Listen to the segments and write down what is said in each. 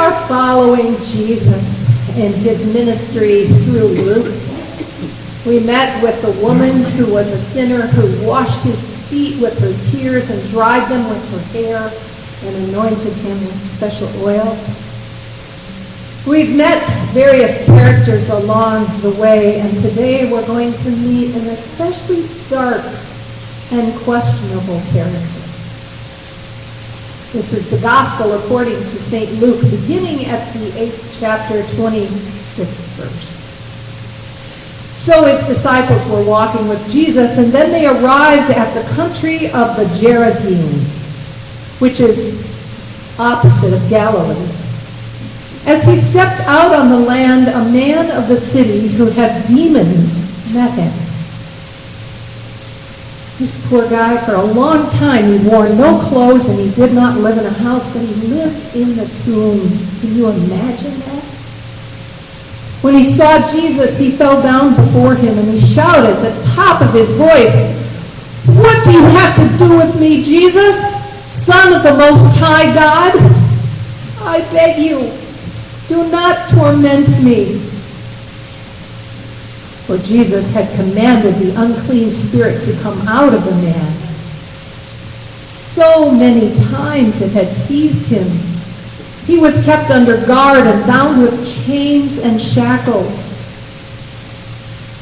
are following Jesus in his ministry through Luke. We met with the woman who was a sinner who washed his feet with her tears and dried them with her hair and anointed him with special oil. We've met various characters along the way, and today we're going to meet an especially dark and questionable character. This is the Gospel according to St. Luke, beginning at the 8th chapter, 26th verse. So his disciples were walking with Jesus, and then they arrived at the country of the Gerasenes, which is opposite of Galilee. As he stepped out on the land, a man of the city who had demons met him. This poor guy, for a long time, he wore no clothes and he did not live in a house, but he lived in the tombs. Can you imagine that? When he saw Jesus, he fell down before him and he shouted at the top of his voice, "What do you have to do with me, Jesus, Son of the Most High God? I beg you, do not torment me." For Jesus had commanded the unclean spirit to come out of the man. So many times it had seized him. He was kept under guard and bound with chains and shackles.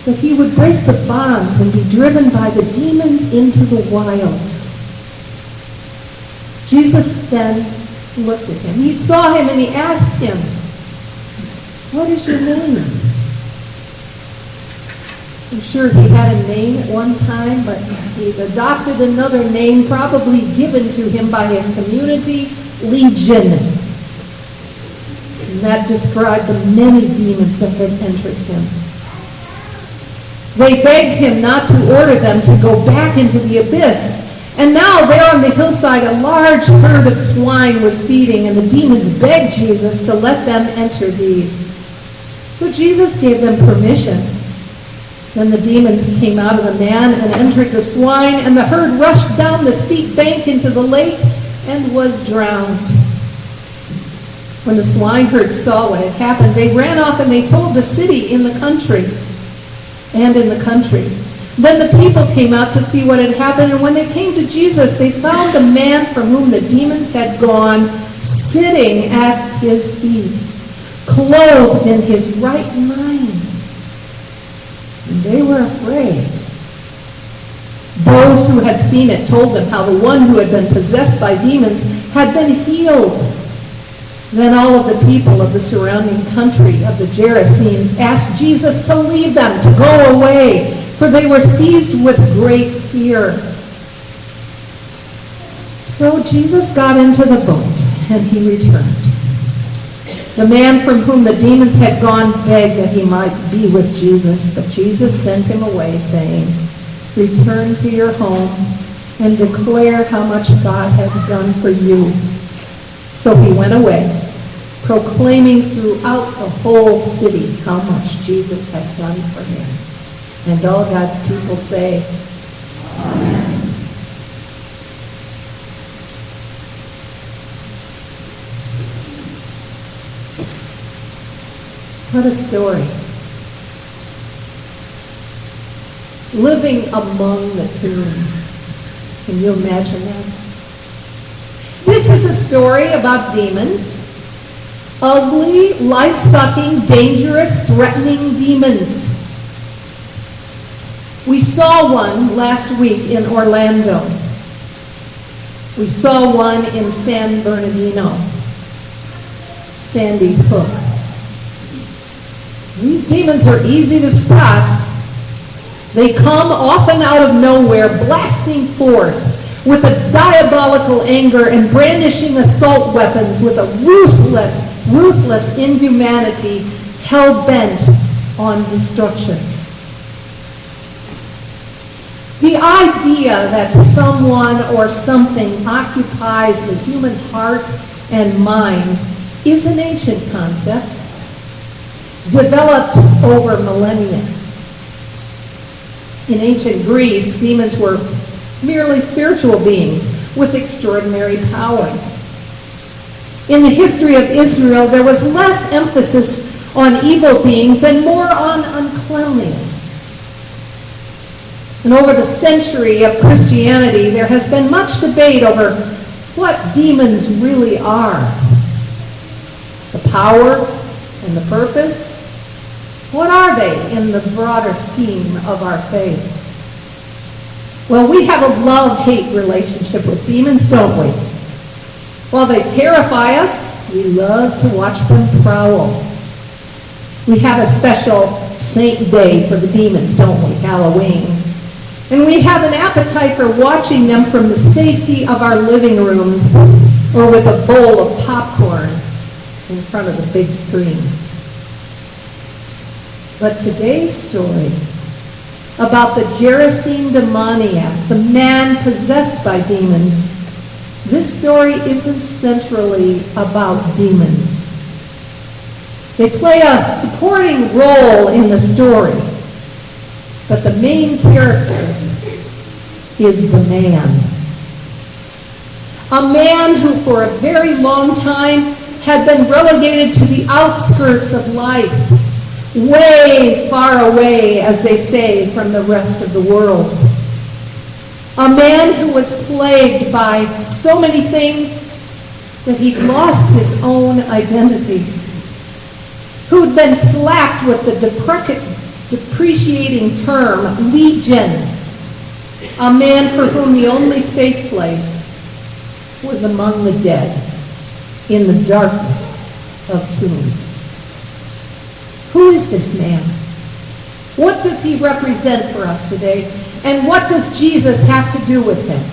But he would break the bonds and be driven by the demons into the wilds. Jesus then looked at him. He saw him and he asked him, "What is your name?" I'm sure he had a name at one time, but he adopted another name probably given to him by his community, Legion. And that described the many demons that had entered him. They begged him not to order them to go back into the abyss. And now there on the hillside a large herd of swine was feeding, and the demons begged Jesus to let them enter these. So Jesus gave them permission. Then the demons came out of the man and entered the swine, and the herd rushed down the steep bank into the lake and was drowned. When the swineherds saw what had happened, they ran off and they told the city in the country. Then the people came out to see what had happened, and when they came to Jesus, they found the man from whom the demons had gone sitting at his feet, clothed in his right mind. And they were afraid. Those who had seen it told them how the one who had been possessed by demons had been healed. Then all of the people of the surrounding country of the Gerasenes asked Jesus to leave them, to go away, for they were seized with great fear. So Jesus got into the boat and he returned. The man from whom the demons had gone begged that he might be with Jesus, but Jesus sent him away, saying, "Return to your home and declare how much God has done for you." So he went away, proclaiming throughout the whole city how much Jesus had done for him. And all God's people say, Amen. What a story. Living among the tombs. Can you imagine that? This is a story about demons. Ugly, life-sucking, dangerous, threatening demons. We saw one last week in Orlando. We saw one in San Bernardino. Sandy Hook. These demons are easy to spot. They come often out of nowhere, blasting forth with a diabolical anger and brandishing assault weapons with a ruthless inhumanity, hell-bent on destruction. The idea that someone or something occupies the human heart and mind is an ancient concept, developed over millennia. In ancient Greece, demons were merely spiritual beings with extraordinary power. In the history of Israel, there was less emphasis on evil beings and more on uncleanliness. And over the century of Christianity, there has been much debate over what demons really are. The power and the purpose. What are they in the broader scheme of our faith? Well, we have a love-hate relationship with demons, don't we? While they terrify us, we love to watch them prowl. We have a special saint day for the demons, don't we? Halloween. And we have an appetite for watching them from the safety of our living rooms or with a bowl of popcorn in front of the big screen. But today's story about the Gerasene demoniac, the man possessed by demons, this story isn't centrally about demons. They play a supporting role in the story, but the main character is the man. A man who for a very long time had been relegated to the outskirts of life, way far away, as they say, from the rest of the world. A man who was plagued by so many things that he lost his own identity, who'd been slapped with the depreciating term legion, a man for whom the only safe place was among the dead, in the darkness of tombs. Who is this man? What does he represent for us today? And what does Jesus have to do with him?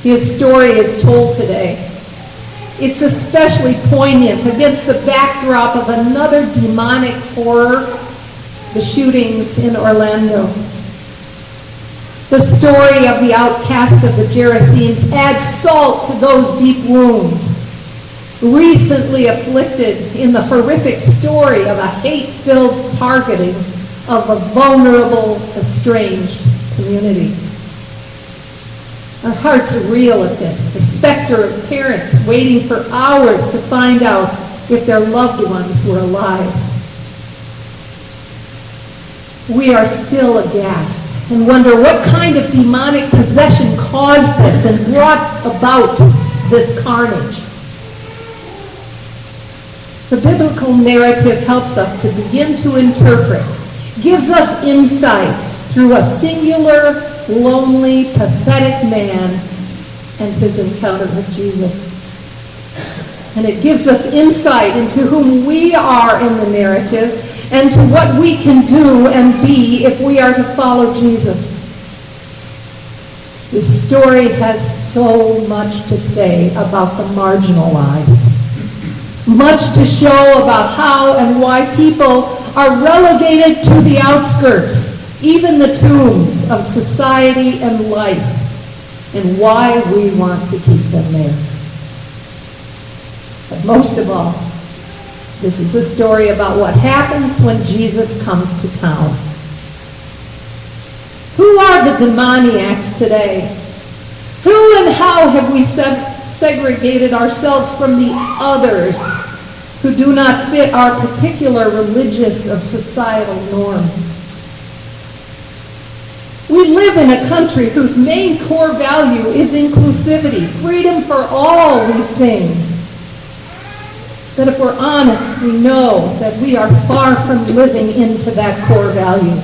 His story is told today. It's especially poignant against the backdrop of another demonic horror, the shootings in Orlando. The story of the outcast of the Gerasenes adds salt to those deep wounds, recently afflicted in the horrific story of a hate-filled targeting of a vulnerable, estranged community. Our hearts reel at this, the specter of parents waiting for hours to find out if their loved ones were alive. We are still aghast and wonder what kind of demonic possession caused this and brought about this carnage. The biblical narrative helps us to begin to interpret, gives us insight through a singular, lonely, pathetic man and his encounter with Jesus. And it gives us insight into whom we are in the narrative and to what we can do and be if we are to follow Jesus. This story has so much to say about the marginalized. Much to show about how and why people are relegated to the outskirts, even the tombs of society and life, and why we want to keep them there. But most of all, this is a story about what happens when Jesus comes to town. Who are the demoniacs today? Who and how have we segregated ourselves from the others who do not fit our particular religious or societal norms? We live in a country whose main core value is inclusivity, freedom for all, we sing. But if we're honest, we know that we are far from living into that core value.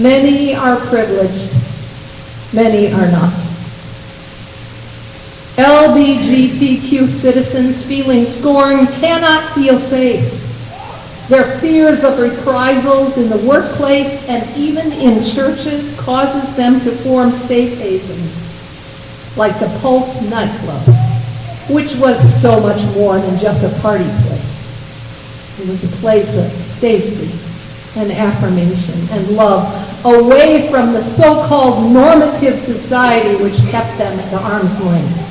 Many are privileged, many are not. LGBTQ citizens feeling scorned cannot feel safe. Their fears of reprisals in the workplace and even in churches causes them to form safe havens, like the Pulse nightclub, which was so much more than just a party place. It was a place of safety and affirmation and love, away from the so-called normative society which kept them at arm's length.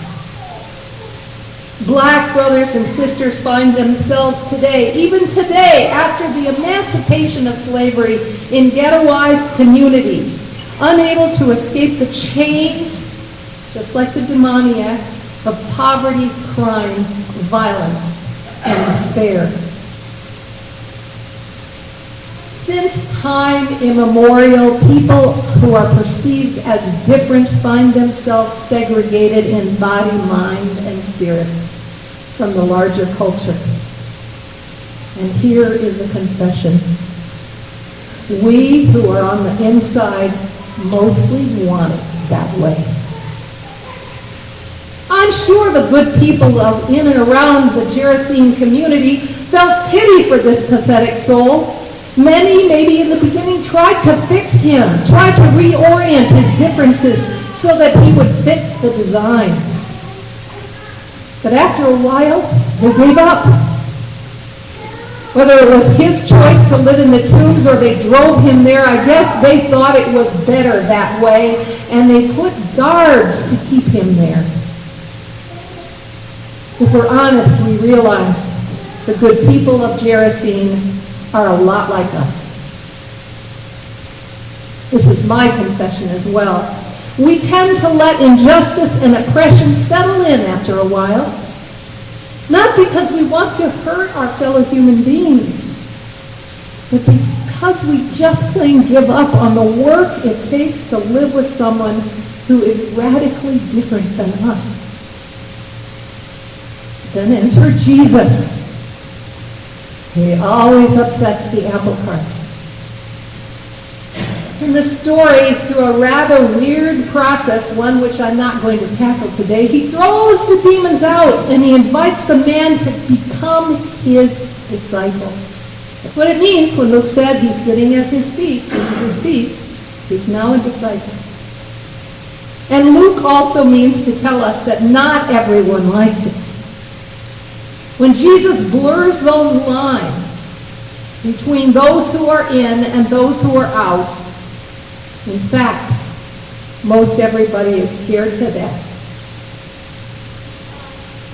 Black brothers and sisters find themselves today, even today, after the emancipation of slavery, in ghettoized communities, unable to escape the chains just like the demoniac, of poverty, crime, violence, and despair. Since time immemorial, people who are perceived as different find themselves segregated in body, mind, and spirit from the larger culture. And here is a confession. We who are on the inside mostly want it that way. I'm sure the good people in and around the Gerasene community felt pity for this pathetic soul. Many, maybe in the beginning, tried to fix him, tried to reorient his differences so that he would fit the design. But after a while, they gave up. Whether it was his choice to live in the tombs or they drove him there, I guess they thought it was better that way, and they put guards to keep him there. If we're honest, we realize the good people of Gerasene are a lot like us. This is my confession as well. We tend to let injustice and oppression settle in after a while, not because we want to hurt our fellow human beings, but because we just plain give up on the work it takes to live with someone who is radically different than us. Then enter Jesus. He always upsets the apple cart. In the story, through a rather weird process, one which I'm not going to tackle today, he throws the demons out and he invites the man to become his disciple. That's what it means when Luke said he's sitting at his feet, he's now a disciple. And Luke also means to tell us that not everyone likes it. When Jesus blurs those lines between those who are in and those who are out, in fact, most everybody is scared to death.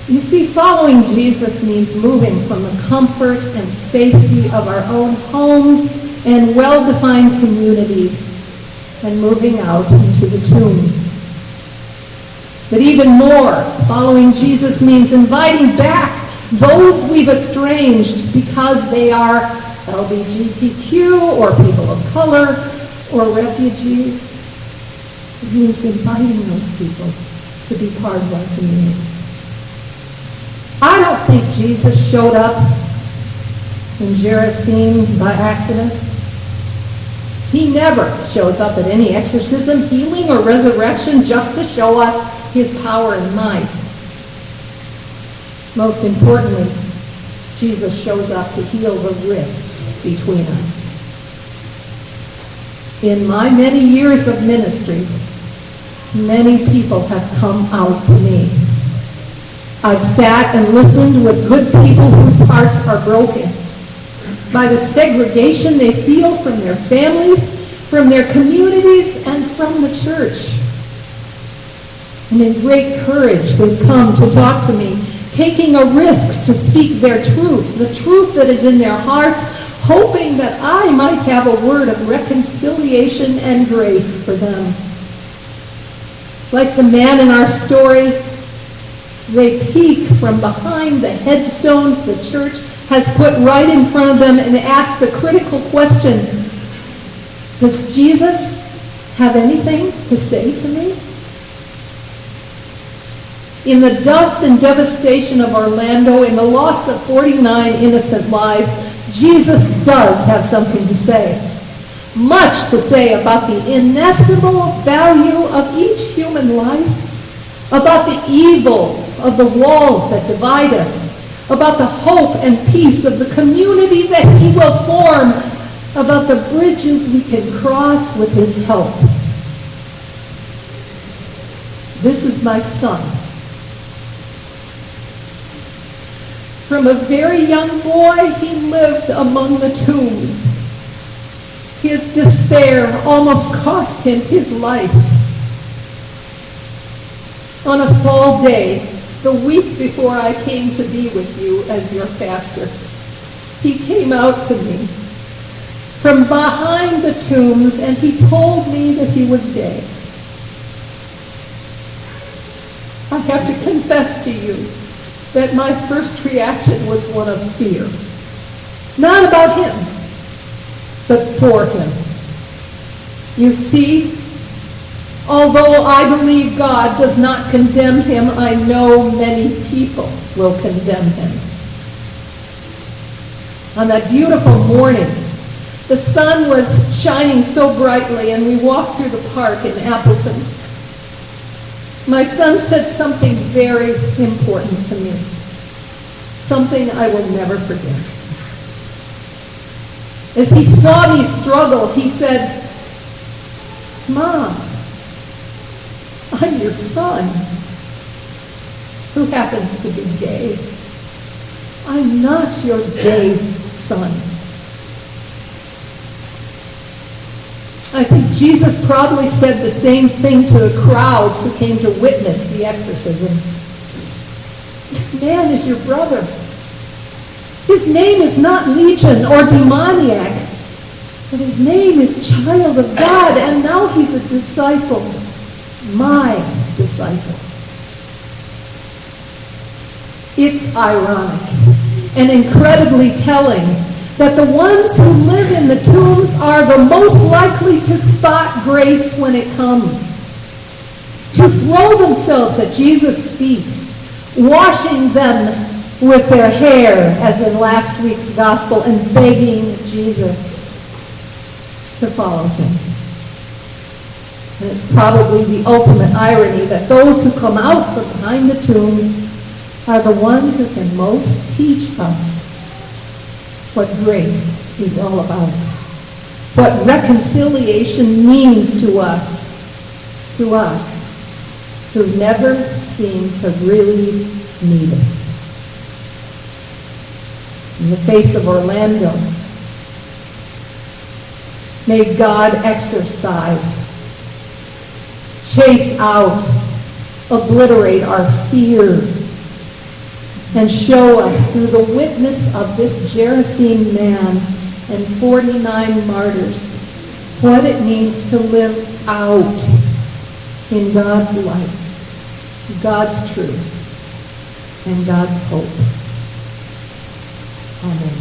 You see, following Jesus means moving from the comfort and safety of our own homes and well-defined communities and moving out into the tombs. But even more, following Jesus means inviting back those we've estranged because they are LGBTQ or people of color or refugees. It means inviting those people to be part of our community. I don't think Jesus showed up in Gerasene by accident. He never shows up at any exorcism, healing, or resurrection just to show us his power and might. Most importantly, Jesus shows up to heal the rifts between us. In my many years of ministry, many people have come out to me. I've sat and listened with good people whose hearts are broken by the segregation they feel from their families, from their communities, and from the church. And in great courage, they've come to talk to me, taking a risk to speak their truth, the truth that is in their hearts, hoping that I might have a word of reconciliation and grace for them. Like the man in our story, they peek from behind the headstones the church has put right in front of them and ask the critical question, does Jesus have anything to say to me? In the dust and devastation of Orlando, in the loss of 49 innocent lives, Jesus does have something to say. Much to say about the inestimable value of each human life, about the evil of the walls that divide us, about the hope and peace of the community that he will form, about the bridges we can cross with his help. This is my son. From a very young boy, he lived among the tombs. His despair almost cost him his life. On a fall day, the week before I came to be with you as your pastor, he came out to me from behind the tombs and he told me that he was gay. have to confess to you that my first reaction was one of fear. Not about him, but for him. You see, although I believe God does not condemn him, I know many people will condemn him. On that beautiful morning, the sun was shining so brightly, and we walked through the park in Appleton. My son said something very important to me, something I will never forget. As he saw me struggle, he said, "Mom, I'm your son, who happens to be gay. I'm not your gay son." I think Jesus probably said the same thing to the crowds who came to witness the exorcism. This man is your brother. His name is not Legion or demoniac, but his name is Child of God, and now he's a disciple, my disciple. It's ironic and incredibly telling that the ones who live in the tombs are the most likely to spot grace when it comes, to throw themselves at Jesus' feet, washing them with their hair, as in last week's gospel, and begging Jesus to follow him. And it's probably the ultimate irony that those who come out from behind the tombs are the ones who can most teach us what grace is all about, what reconciliation means to us who never seem to really need it. In the face of Orlando, may God exorcise, chase out, obliterate our fear, and show us through the witness of this Gerasene man and 49 martyrs what it means to live out in God's light, God's truth, and God's hope. Amen.